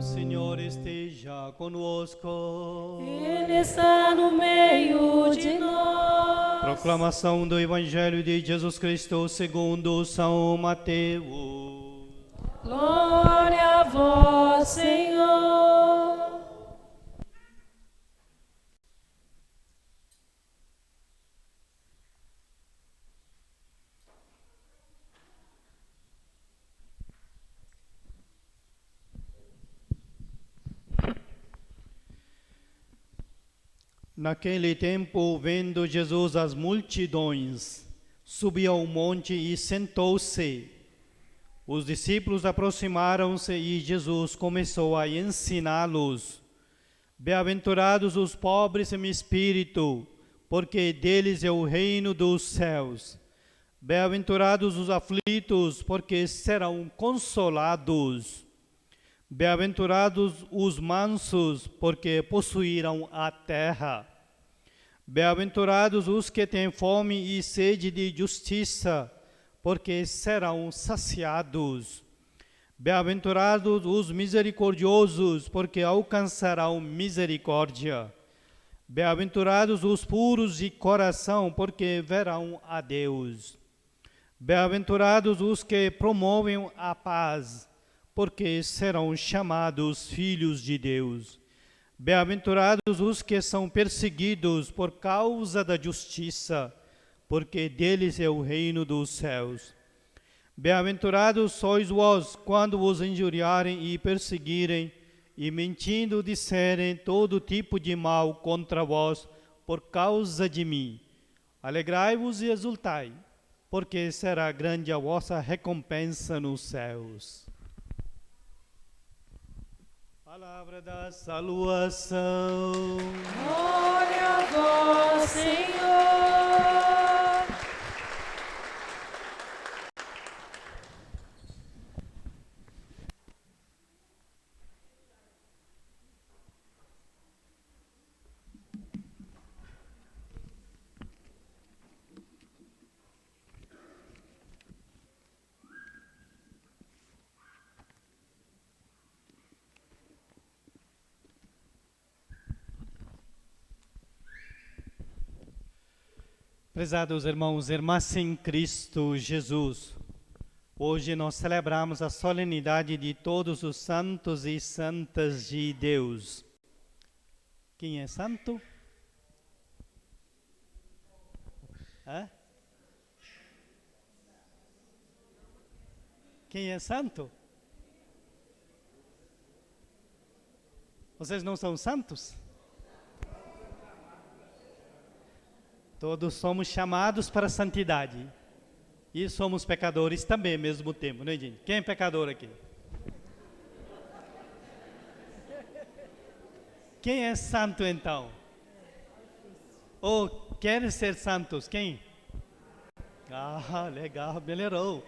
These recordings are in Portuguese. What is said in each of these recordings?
Senhor esteja conosco. Ele está no meio de nós. Proclamação do Evangelho de Jesus Cristo segundo São Mateus. Glória a vós, Senhor. Naquele tempo, vendo Jesus as multidões, subiu ao monte e sentou-se. Os discípulos aproximaram-se e Jesus começou a ensiná-los. Bem-aventurados os pobres em espírito, porque deles é o reino dos céus. Bem-aventurados os aflitos, porque serão consolados. Bem-aventurados os mansos, porque possuirão a terra. Bem-aventurados os que têm fome e sede de justiça, porque serão saciados. Bem-aventurados os misericordiosos, porque alcançarão misericórdia. Bem-aventurados os puros de coração, porque verão a Deus. Bem-aventurados os que promovem a paz, porque serão chamados filhos de Deus. Bem-aventurados os que são perseguidos por causa da justiça, porque deles é o reino dos céus. Bem-aventurados sois vós, quando vos injuriarem e perseguirem, e mentindo disserem todo tipo de mal contra vós, por causa de mim. Alegrai-vos e exultai, porque será grande a vossa recompensa nos céus. Palavra da salvação. Glória a vós, Senhor. Prezados irmãos e irmãs em Cristo Jesus, hoje nós celebramos a solenidade de todos os santos e santas de Deus. Quem é santo? Hã? Quem é santo? Vocês não são santos? Todos somos chamados para a santidade. E somos pecadores também ao mesmo tempo, não é, gente? Quem é pecador aqui? Quem é santo então? Ou quer ser santos? Quem? Ah, legal, melhorou.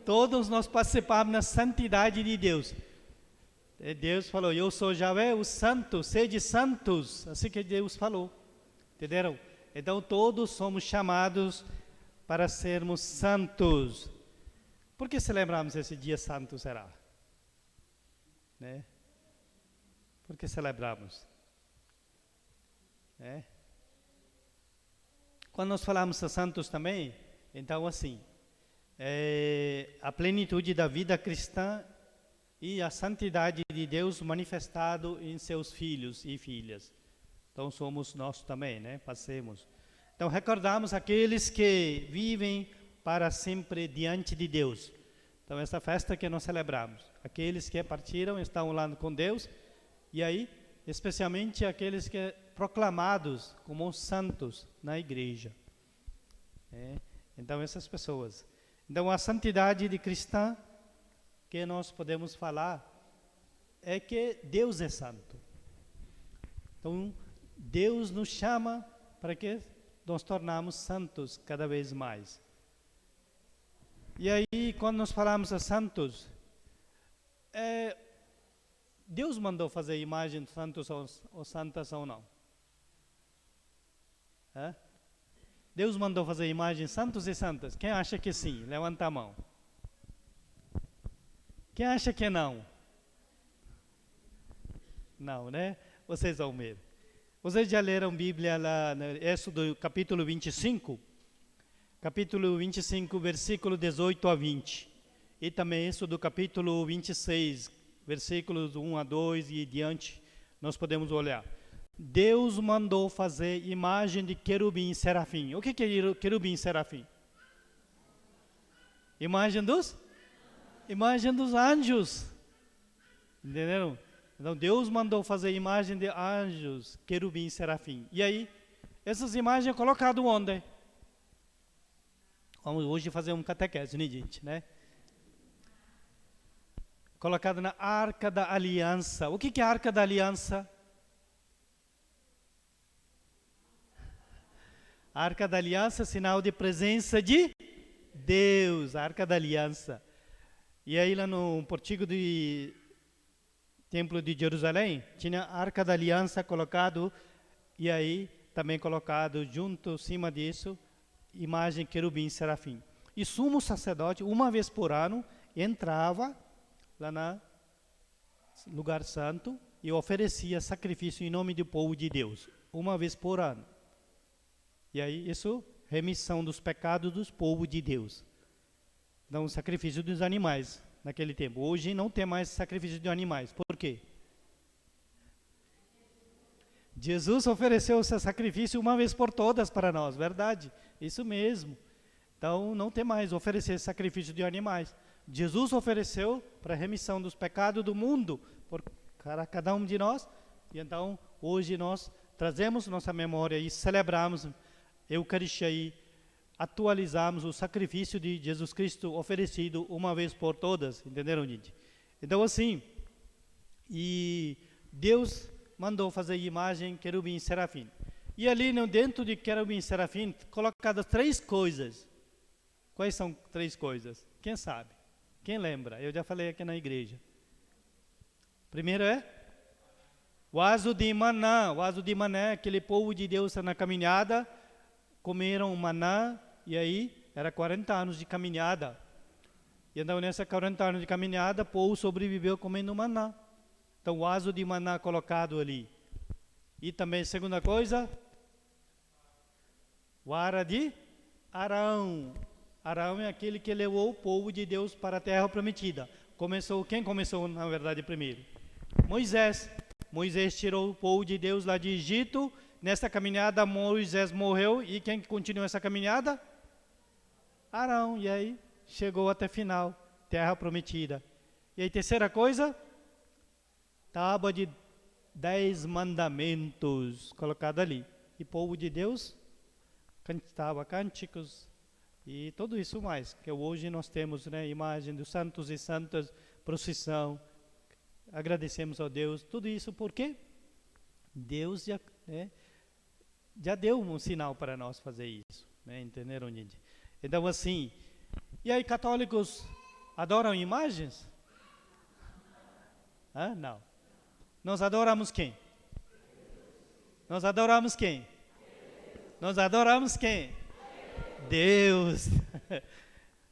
Todos nós participamos na santidade de Deus. E Deus falou, eu sou Javé, o santo, sede santos. Assim que Deus falou. Entenderam? Então todos somos chamados para sermos santos. Por que celebramos esse dia santo, será? Né? Por que celebramos? Né? Quando nós falamos de santos também, então assim, a plenitude da vida cristã e a santidade de Deus manifestado em seus filhos e filhas. Então somos nós também, né? Passemos. Então recordamos aqueles que vivem para sempre diante de Deus. Então essa festa que nós celebramos. Aqueles que partiram estão lá com Deus. E aí, especialmente aqueles que proclamados como santos na igreja. Então essas pessoas. Então a santidade de cristã que nós podemos falar é que Deus é santo. Então Deus nos chama para que nós tornamos santos cada vez mais. E aí, quando nós falamos a santos, Deus mandou fazer imagem de santos ou santas ou não? Deus mandou fazer imagem de santos e santas? Quem acha que sim? Levanta a mão. Quem acha que não? Não, né? Vocês vão ver. Vocês já leram Bíblia lá no Êxodo capítulo 25? Capítulo 25, versículo 18 a 20. E também Êxodo capítulo 26, versículos 1 a 2 e diante, nós podemos olhar. Deus mandou fazer imagem de querubim e serafim. O que é querubim e serafim? Imagem dos anjos. Entenderam? Então Deus mandou fazer imagem de anjos, querubim e serafim. E aí, essas imagens colocadas onde? Vamos hoje fazer um catequese, né, gente? Né? Colocado na Arca da Aliança. O que é a Arca da Aliança? A Arca da Aliança é sinal de presença de Deus, a Arca da Aliança. E aí lá no portigo do Templo de Jerusalém, tinha a Arca da Aliança colocado, e aí também colocado junto, cima disso, imagem querubim e serafim. E sumo sacerdote, uma vez por ano, entrava lá no lugar santo e oferecia sacrifício em nome do povo de Deus, uma vez por ano. E aí, isso, remissão dos pecados dos povos de Deus. Então, o sacrifício dos animais, naquele tempo. Hoje não tem mais sacrifício de animais. Por quê? Jesus ofereceu o seu sacrifício uma vez por todas para nós, verdade? Isso mesmo. Então, não tem mais oferecer sacrifício de animais. Jesus ofereceu para a remissão dos pecados do mundo, para cada um de nós. E então, hoje nós trazemos nossa memória e celebramos Eucaristia e atualizamos o sacrifício de Jesus Cristo oferecido uma vez por todas, entenderam, gente? Então assim, e Deus mandou fazer imagem querubim e serafim. E ali dentro de querubim e serafim, colocadas 3 coisas. Quais são 3 coisas? Quem sabe? Quem lembra? Eu já falei aqui na igreja. Primeiro é o vaso de maná. O vaso de maná, aquele povo de Deus na caminhada, comeram maná, e aí era 40 anos de caminhada. E então nessa 40 anos de caminhada, o povo sobreviveu comendo maná. Então o vaso de maná colocado ali. E também, segunda coisa, o vara de Arão. Arão é aquele que levou o povo de Deus para a terra prometida. Quem começou, na verdade, primeiro? Moisés. Moisés tirou o povo de Deus lá de Egito. Nessa caminhada, Moisés morreu. E quem continuou essa caminhada? Arão. E aí, chegou até final, terra prometida. E aí, terceira coisa, tábua de 10 mandamentos, colocada ali. E o povo de Deus cantava cânticos e tudo isso mais. Que hoje nós temos, né, imagem dos santos e santas, procissão. Agradecemos a Deus. Tudo isso porque Deus já deu um sinal para nós fazer isso, né? Entenderam, gente? Então assim, e aí católicos adoram imagens? Não. Nós adoramos quem? Nós adoramos quem? Nós adoramos quem? Deus.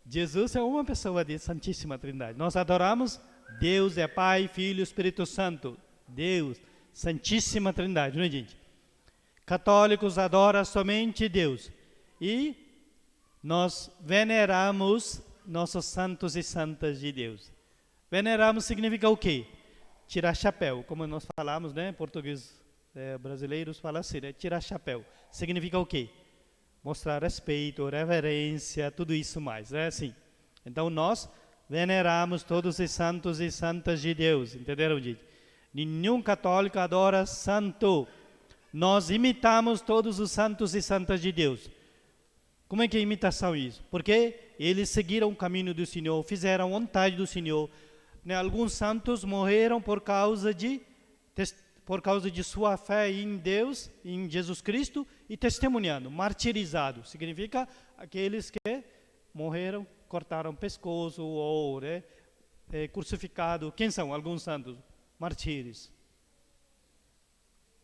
Jesus é uma pessoa de Santíssima Trindade. Nós adoramos Deus, é Pai, Filho, Espírito Santo. Deus, Santíssima Trindade, não é, gente? Católicos adoram somente Deus. E nós veneramos nossos santos e santas de Deus. Veneramos significa o quê? Tirar chapéu, como nós falamos, né? Português brasileiros falam assim, né? Tirar chapéu. Significa o quê? Mostrar respeito, reverência, tudo isso mais, é assim. Então nós veneramos todos os santos e santas de Deus, entenderam, gente? Nenhum católico adora santo. Nós imitamos todos os santos e santas de Deus. Como é que é imitação isso? Porque eles seguiram o caminho do Senhor, fizeram a vontade do Senhor. Né? Alguns santos morreram por causa de sua fé em Deus, em Jesus Cristo, e testemunhando, martirizado. Significa aqueles que morreram, cortaram o pescoço ou crucificado. Quem são alguns santos? Martírios.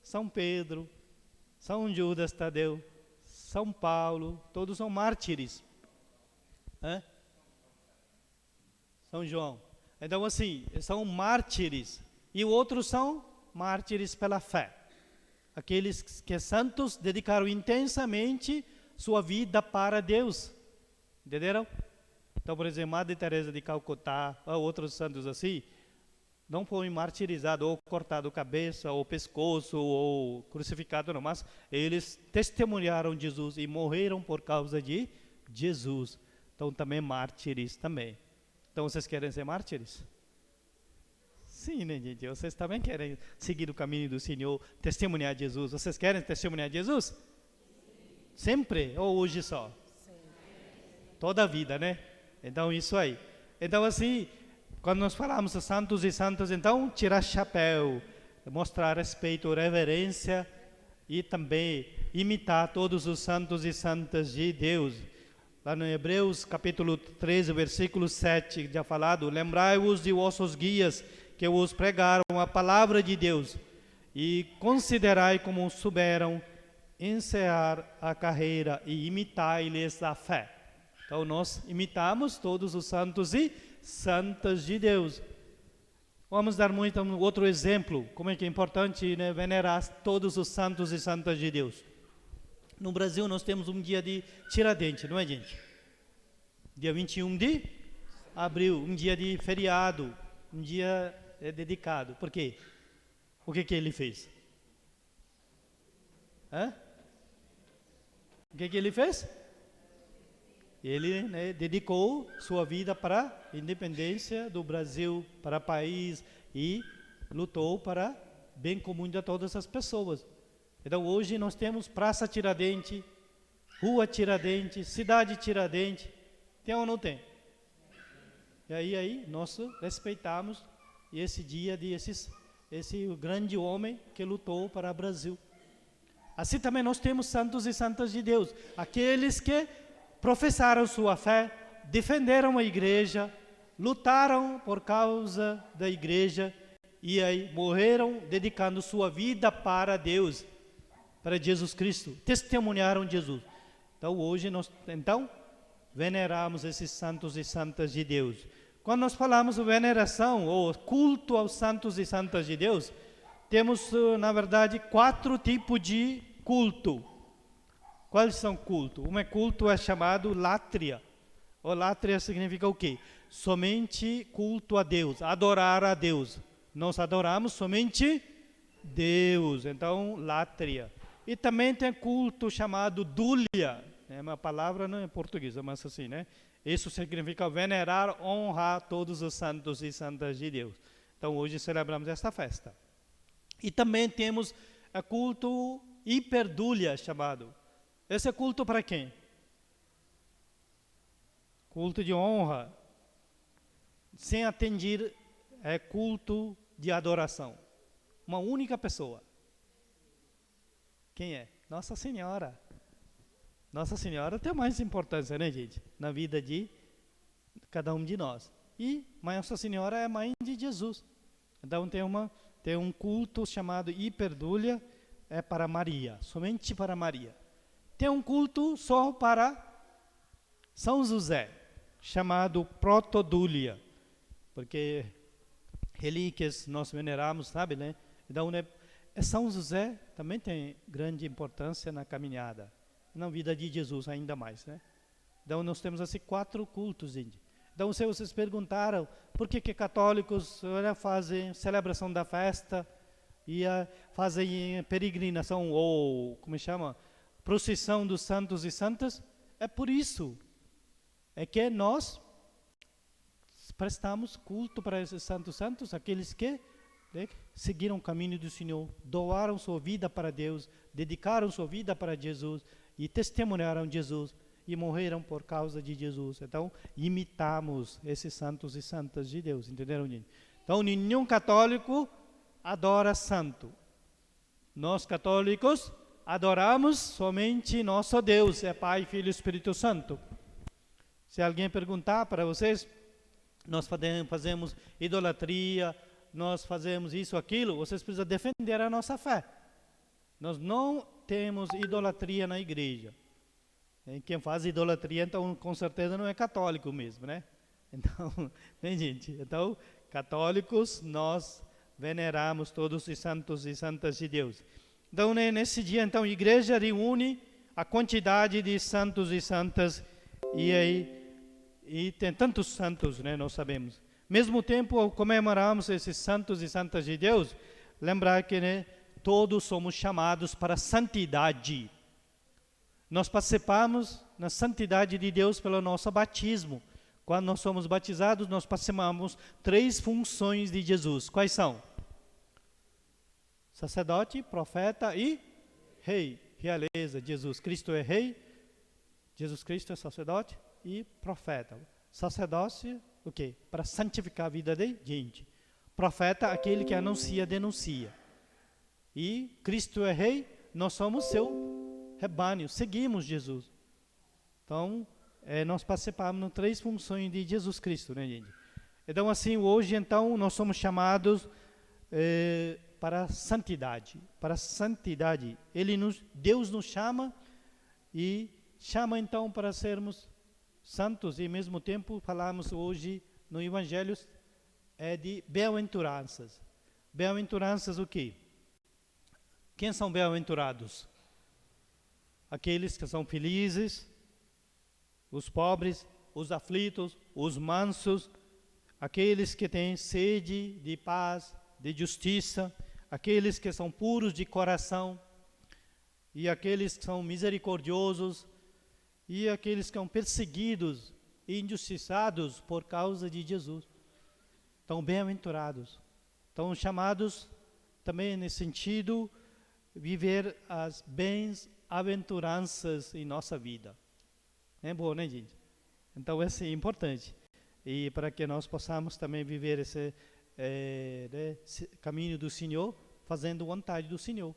São Pedro, São Judas Tadeu, São Paulo, todos são mártires. São João. Então assim, são mártires. E outros são mártires pela fé. Aqueles que santos dedicaram intensamente sua vida para Deus. Entenderam? Então, por exemplo, Madre Teresa de Calcutá, ou outros santos assim, não foi martirizado, ou cortado a cabeça, ou pescoço, ou crucificado, não, mas eles testemunharam Jesus e morreram por causa de Jesus. Então, também mártires também. Então, vocês querem ser mártires? Sim, né, gente? Vocês também querem seguir o caminho do Senhor, testemunhar Jesus. Vocês querem testemunhar Jesus? Sempre? Ou hoje só? Toda a vida, né? Então, isso aí. Então, assim, quando nós falamos de santos e santas, então, tirar chapéu, mostrar respeito, reverência e também imitar todos os santos e santas de Deus. Lá no Hebreus, capítulo 13, versículo 7, já falado, lembrai-vos de vossos guias que vos pregaram a palavra de Deus e considerai como souberam encerrar a carreira e imitai-lhes a fé. Então, nós imitamos todos os santos e santas de Deus. Vamos dar muito outro exemplo, como é que é importante, né, venerar todos os santos e santas de Deus. No Brasil, nós temos um dia de Tiradentes, não é, gente? Dia 21 de abril, um dia de feriado, um dia dedicado. Por quê? O que ele fez? O que ele fez? Ele, né, dedicou sua vida para a independência do Brasil, para o país, e lutou para o bem comum de todas as pessoas. Então, hoje nós temos Praça Tiradentes, Rua Tiradentes, Cidade Tiradentes. Tem ou não tem? E aí nós respeitamos esse dia de esse grande homem que lutou para o Brasil. Assim também nós temos santos e santas de Deus, aqueles que professaram sua fé, defenderam a igreja, lutaram por causa da igreja e aí morreram dedicando sua vida para Deus, para Jesus Cristo, testemunharam Jesus. Então hoje nós veneramos esses santos e santas de Deus. Quando nós falamos de veneração ou culto aos santos e santas de Deus, temos, na verdade, 4 tipos de culto. Quais são cultos? Um culto é chamado látria. O látria significa o quê? Somente culto a Deus, adorar a Deus. Nós adoramos somente Deus, então látria. E também tem culto chamado dúlia. É uma palavra não é portuguesa, mas assim, né? Isso significa venerar, honrar todos os santos e santas de Deus. Então hoje celebramos esta festa. E também temos o culto hiperdúlia chamado. Esse é culto para quem? Culto de honra. Sem atender, é culto de adoração. Uma única pessoa. Quem é? Nossa Senhora. Nossa Senhora tem mais importância, né, gente? Na vida de cada um de nós. E Nossa Senhora é a mãe de Jesus. Então tem um culto chamado hiperdúlia, é para Maria, somente para Maria. Tem um culto só para São José, chamado protodúlia, porque relíquias nós veneramos, sabe, né? Então, São José também tem grande importância na caminhada, na vida de Jesus ainda mais, né? Então nós temos assim 4 cultos, gente. Então se vocês perguntaram por que católicos fazem celebração da festa e fazem peregrinação ou como chama, procissão dos santos e santas, é por isso. É que nós prestamos culto para esses santos, aqueles que seguiram o caminho do Senhor, doaram sua vida para Deus, dedicaram sua vida para Jesus e testemunharam Jesus e morreram por causa de Jesus. Então, imitamos esses santos e santas de Deus, entenderam, gente? Então, nenhum católico adora santo. Nós católicos adoramos somente nosso Deus, é Pai, Filho e Espírito Santo. Se alguém perguntar para vocês, nós fazemos idolatria, nós fazemos isso, aquilo, vocês precisam defender a nossa fé. Nós não temos idolatria na igreja. Quem faz idolatria, então, com certeza não é católico mesmo, né? Então, né, gente? Então, católicos, nós veneramos todos os santos e santas de Deus. Então, nesse dia, então, a igreja reúne a quantidade de santos e santas, e tem tantos santos, né, nós sabemos. Mesmo tempo, ao comemorarmos esses santos e santas de Deus, lembrar que, né, todos somos chamados para a santidade. Nós participamos na santidade de Deus pelo nosso batismo. Quando nós somos batizados, nós participamos 3 funções de Jesus. Quais são? Sacerdote, profeta e rei. Realeza. Jesus Cristo é rei, Jesus Cristo é sacerdote e profeta. Sacerdócio, o quê? Para santificar a vida de gente. Profeta, aquele que anuncia, denuncia. E Cristo é rei, nós somos seu rebanho, seguimos Jesus. Então, nós participamos nas 3 funções de Jesus Cristo, né, gente? Então, assim, hoje, então, nós somos chamados para a santidade. Para a santidade. Deus nos chama e chama, então, para sermos santos. E, ao mesmo tempo, falamos hoje no Evangelho de bem-aventuranças. Bem-aventuranças o quê? Quem são bem-aventurados? Aqueles que são felizes, os pobres, os aflitos, os mansos, aqueles que têm sede de paz, de justiça, aqueles que são puros de coração, e aqueles que são misericordiosos, e aqueles que são perseguidos e injustiçados por causa de Jesus. Então, bem-aventurados. Então, chamados também nesse sentido, viver as bem-aventuranças em nossa vida. É bom, né, gente? Então, isso é importante. E para que nós possamos também viver esse caminho do Senhor, fazendo vontade do Senhor.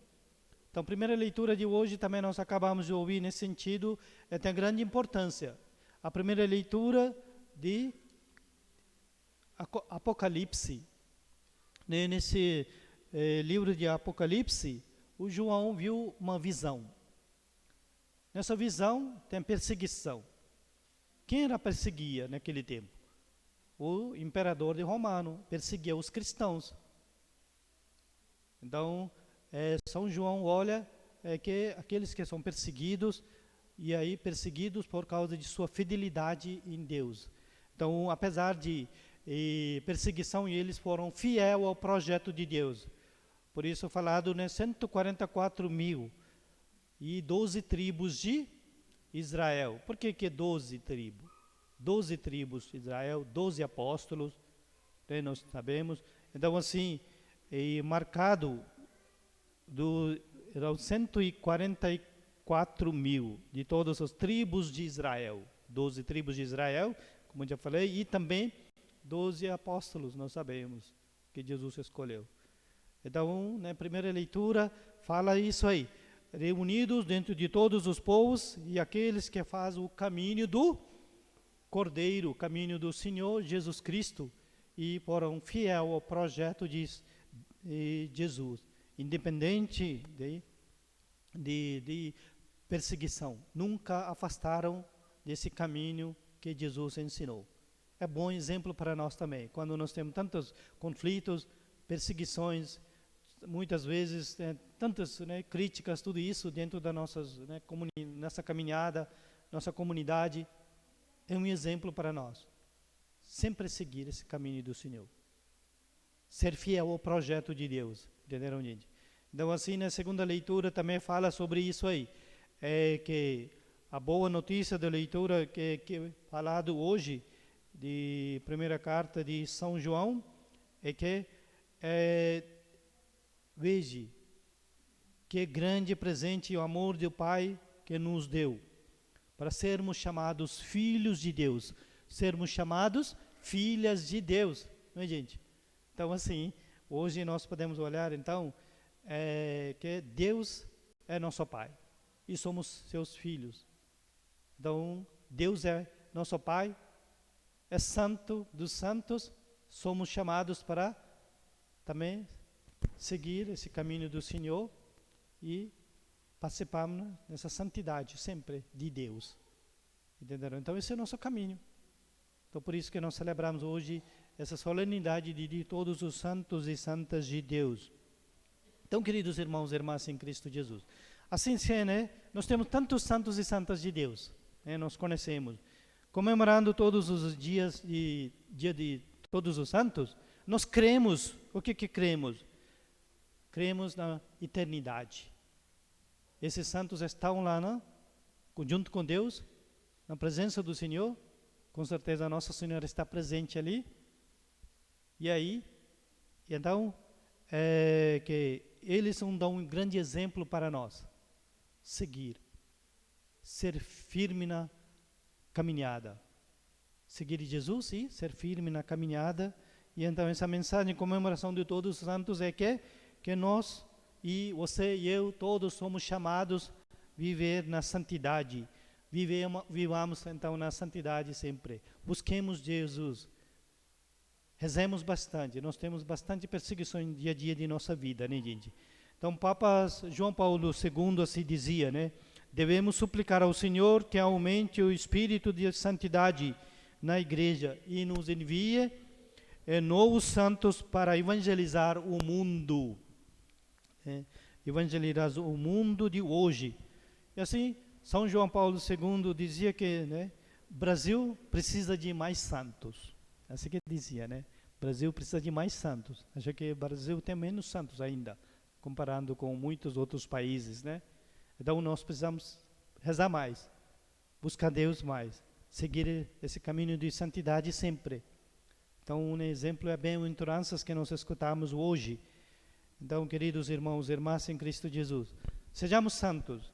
Então, a primeira leitura de hoje também nós acabamos de ouvir nesse sentido, tem grande importância. A primeira leitura de Apocalipse. Nesse livro de Apocalipse, o João viu uma visão. Nessa visão tem perseguição. Quem era perseguia naquele tempo? O imperador de Romano perseguia os cristãos. Então, São João olha que aqueles que são perseguidos, e aí perseguidos por causa de sua fidelidade em Deus. Então, apesar de perseguição, eles foram fiéis ao projeto de Deus. Por isso, falado, 144.000 e 12 tribos de Israel. Por que 12 tribos? 12 tribos de Israel, 12 apóstolos, nós sabemos. Então, assim, marcado eram 144.000 de todas as tribos de Israel. 12 tribos de Israel, como eu já falei, e também 12 apóstolos, nós sabemos, que Jesus escolheu. Então, na primeira leitura, fala isso aí. Reunidos dentro de todos os povos e aqueles que fazem o caminho do Cordeiro, o caminho do Senhor Jesus Cristo, e foram fiéis ao projeto de Jesus, independente de perseguição. Nunca afastaram desse caminho que Jesus ensinou. É bom exemplo para nós também. Quando nós temos tantos conflitos, perseguições, muitas vezes tantas críticas, tudo isso dentro da nossa caminhada, nossa comunidade, é um exemplo para nós. Sempre seguir esse caminho do Senhor. Ser fiel ao projeto de Deus. Entenderam, gente? Então, assim, na segunda leitura também fala sobre isso aí. Que a boa notícia da leitura que é falado hoje, de primeira carta de São João, é que veja que grande presente o amor do Pai que nos deu, para sermos chamados filhos de Deus, sermos chamados filhas de Deus, não é, gente? Então, assim, hoje nós podemos olhar, então, que Deus é nosso Pai, e somos seus filhos. Então, Deus é nosso Pai, é santo dos santos, somos chamados para também seguir esse caminho do Senhor e participarmos nessa santidade sempre de Deus. Entenderam? Então esse é o nosso caminho. Então por isso que nós celebramos hoje essa solenidade de todos os santos e santas de Deus. Então, queridos irmãos e irmãs em Cristo Jesus, assim né, nós temos tantos santos e santas de Deus, né, nós conhecemos. Comemorando todos os dias dia de todos os santos, nós cremos, o que cremos? Cremos na eternidade. Esses santos estão lá, não? Junto com Deus, na presença do Senhor. Com certeza Nossa Senhora está presente ali. E aí, então, que eles dão um grande exemplo para nós. Seguir. Ser firme na caminhada. Seguir Jesus e ser firme na caminhada. E então essa mensagem de comemoração de todos os santos é que nós, e você e eu, todos somos chamados a viver na santidade. Vivamos então na santidade sempre. Busquemos Jesus. Rezemos bastante. Nós temos bastante perseguição no dia a dia de nossa vida, né, gente? Então, Papa João Paulo II assim dizia, né? Devemos suplicar ao Senhor que aumente o espírito de santidade na igreja e nos envie novos santos para evangelizar o mundo. Evangelizar o mundo de hoje. E assim, São João Paulo II dizia que, né, Brasil precisa de mais santos. Assim que dizia, né? Brasil precisa de mais santos. Acho que o Brasil tem menos santos ainda, comparando com muitos outros países, né? Então nós precisamos rezar mais, buscar Deus mais, seguir esse caminho de santidade sempre. Então um exemplo é bem-aventuranças que nós escutamos hoje. Então, queridos irmãos e irmãs em Cristo Jesus, sejamos santos,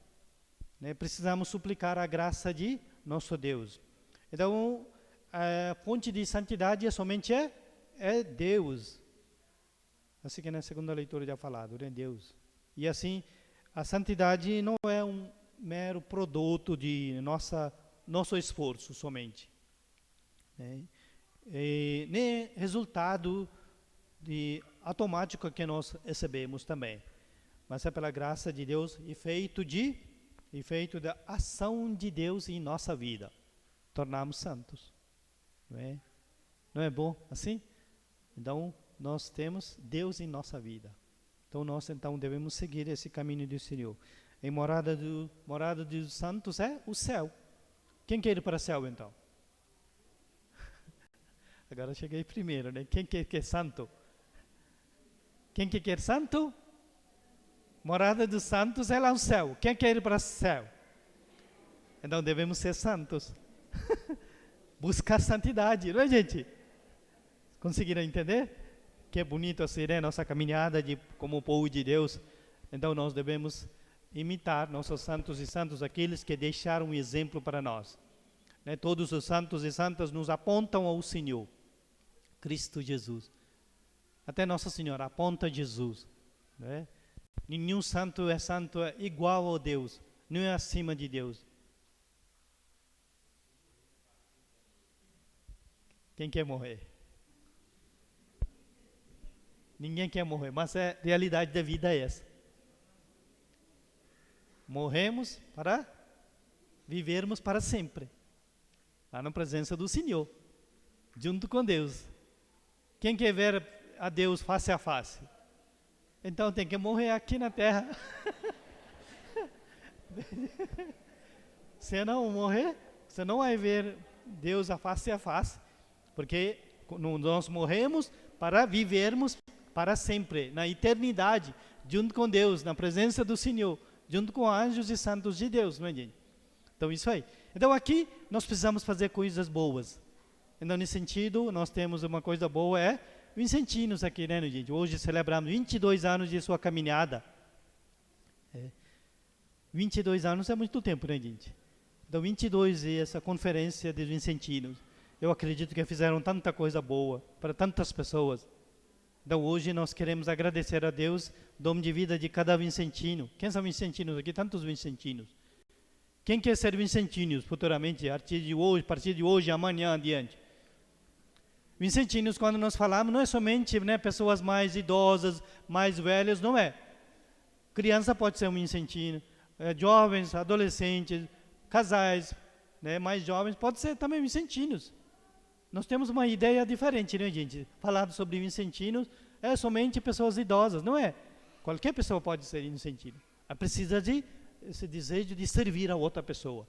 né? Precisamos suplicar a graça de nosso Deus. Então, a fonte de santidade somente é Deus. Assim que na segunda leitura já falado, né? Deus. E assim, a santidade não é um mero produto de nosso esforço somente, né? Nem resultado automático que nós recebemos também, mas é pela graça de Deus e feito da ação de Deus em nossa vida, tornamos santos, não é bom assim? Então nós temos Deus em nossa vida, então nós devemos seguir esse caminho do Senhor. E morada dos santos é o céu. Quem quer ir para o céu então? Agora cheguei primeiro, né? Quem quer santo? Quem quer santo? Morada dos santos é lá o céu. Quem quer ir para o céu? Então devemos ser santos. Buscar santidade, não é, gente? Conseguiram entender? Que é bonito assim, né? Nossa caminhada como povo de Deus. Então nós devemos imitar nossos santos e santos, aqueles que deixaram um exemplo para nós, né? Todos os santos e santas nos apontam ao Senhor, Cristo Jesus. Até Nossa Senhora aponta a Jesus, né? Nenhum santo é igual a Deus, não é acima de Deus. Quem quer morrer? Ninguém quer morrer, mas a realidade da vida é essa. Morremos para vivermos para sempre, lá na presença do Senhor, junto com Deus. Quem quer ver a Deus face a face? Então tem que morrer aqui na terra. Se não morrer, você não vai ver Deus a face, porque nós morremos para vivermos para sempre, na eternidade, junto com Deus, na presença do Senhor, junto com anjos e santos de Deus, não é, gente? Então isso aí. Então aqui nós precisamos fazer coisas boas. Então nesse sentido, nós temos uma coisa boa, Vicentinos aqui, né, gente? Hoje celebramos 22 anos de sua caminhada. 22 anos é muito tempo, né, gente? Então 22 e essa conferência dos Vicentinos. Eu acredito que fizeram tanta coisa boa para tantas pessoas. Então hoje nós queremos agradecer a Deus, dom de vida de cada vicentino. Quem são vicentinos aqui? Tantos vicentinos. Quem quer ser vicentinos futuramente, a partir de hoje, amanhã, adiante? Vicentinos, quando nós falamos, não é somente, né, pessoas mais idosas, mais velhas, não é. Criança pode ser um vicentino, jovens, adolescentes, casais, né, mais jovens, pode ser também vicentinos. nós temos uma ideia diferente, né, gente? Falar sobre vicentinos é somente pessoas idosas, não é? Qualquer pessoa pode ser vicentino. Precisa de esse desejo de servir a outra pessoa.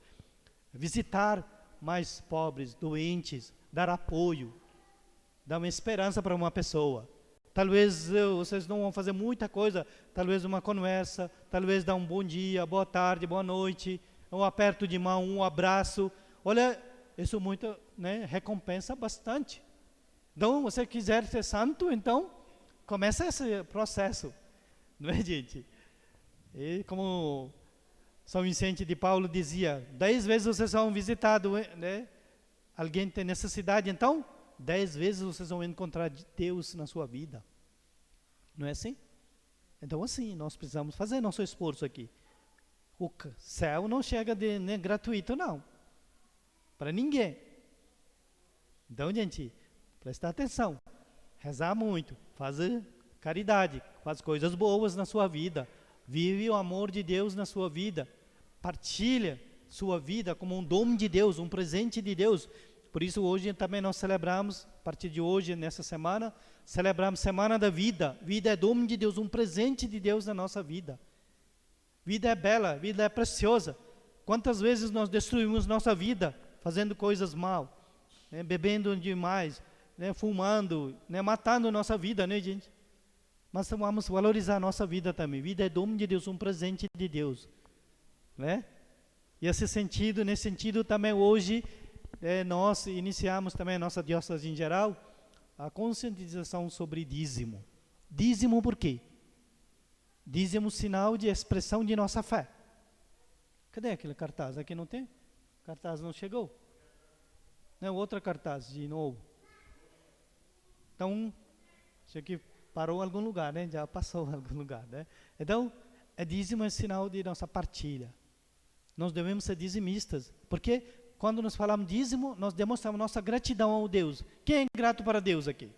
Visitar mais pobres, doentes, dar apoio, dar uma esperança para uma pessoa. Talvez vocês não vão fazer muita coisa, talvez uma conversa, talvez dar um bom dia, boa tarde, boa noite, um aperto de mão, um abraço. Olha, isso muito, né, recompensa bastante. Então, você quiser ser santo, então, começa esse processo. Não é, gente? E como São Vicente de Paulo dizia, 10 vezes vocês vão visitar, né? Alguém tem necessidade, então 10 vezes vocês vão encontrar Deus na sua vida. Não é assim? Então assim, nós precisamos fazer nosso esforço aqui. O céu não chega né, gratuito, não. Para ninguém. Então, gente, prestar atenção. Rezar muito. Fazer caridade. Faz coisas boas na sua vida. Vive o amor de Deus na sua vida. Partilha sua vida como um dom de Deus, um presente de Deus. Por isso hoje também nós celebramos, a partir de hoje, nessa semana, celebramos Semana da Vida. Vida é dom de Deus, um presente de Deus na nossa vida. Vida é bela, vida é preciosa. Quantas vezes nós destruímos nossa vida fazendo coisas mal, né, bebendo demais, né, fumando, né, matando nossa vida, né, gente? Mas vamos valorizar a nossa vida também. Vida é dom de Deus, um presente de Deus, né? E nesse sentido também hoje nós iniciamos também a nossa diocese em geral a conscientização sobre dízimo. Dízimo por quê? Dízimo sinal de expressão de nossa fé. Cadê aquele cartaz? Aqui não tem? O cartaz não chegou? Não, outra cartaz de novo. Então, isso aqui parou em algum lugar, né? Já passou em algum lugar, né? Então, dízimo é sinal de nossa partilha. Nós devemos ser dizimistas, porque quando nós falamos dízimo, nós demonstramos nossa gratidão ao Deus. Quem é grato para Deus aqui?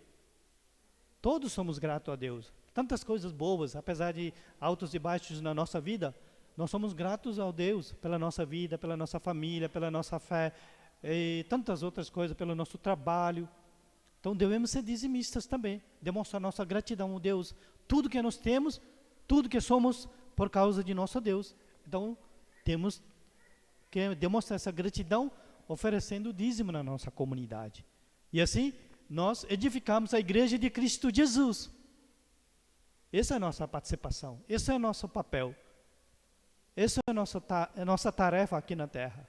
Todos somos gratos a Deus. Tantas coisas boas, apesar de altos e baixos na nossa vida, nós somos gratos ao Deus pela nossa vida, pela nossa família, pela nossa fé, e tantas outras coisas, pelo nosso trabalho. Então devemos ser dizimistas também, demonstrar nossa gratidão ao Deus. Tudo que nós temos, tudo que somos, por causa de nosso Deus. Então, temos que demonstrar essa gratidão oferecendo o dízimo na nossa comunidade. E assim, nós edificamos a Igreja de Cristo Jesus. Essa é a nossa participação, esse é o nosso papel. Essa é a nossa tarefa aqui na Terra.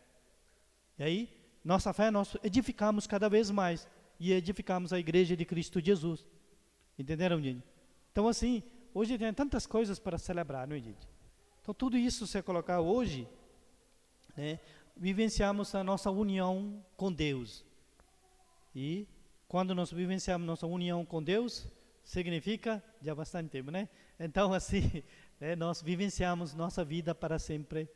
E aí, nossa fé, nós edificamos cada vez mais. E edificamos a Igreja de Cristo Jesus. Entenderam, gente? Então assim, hoje tem tantas coisas para celebrar, não é, gente? Então tudo isso, se colocar hoje, né, vivenciamos a nossa união com Deus. E quando nós vivenciamos nossa união com Deus, significa, já há bastante tempo, né? Então assim, né, nós vivenciamos nossa vida para sempre,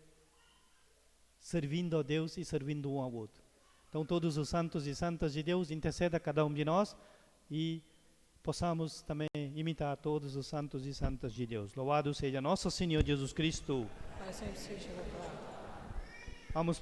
servindo a Deus e servindo um ao outro. Então todos os santos e santas de Deus interceda a cada um de nós e possamos também imitar todos os santos e santas de Deus. Louvado seja nosso Senhor Jesus Cristo. Para sempre seja louvado. Vamos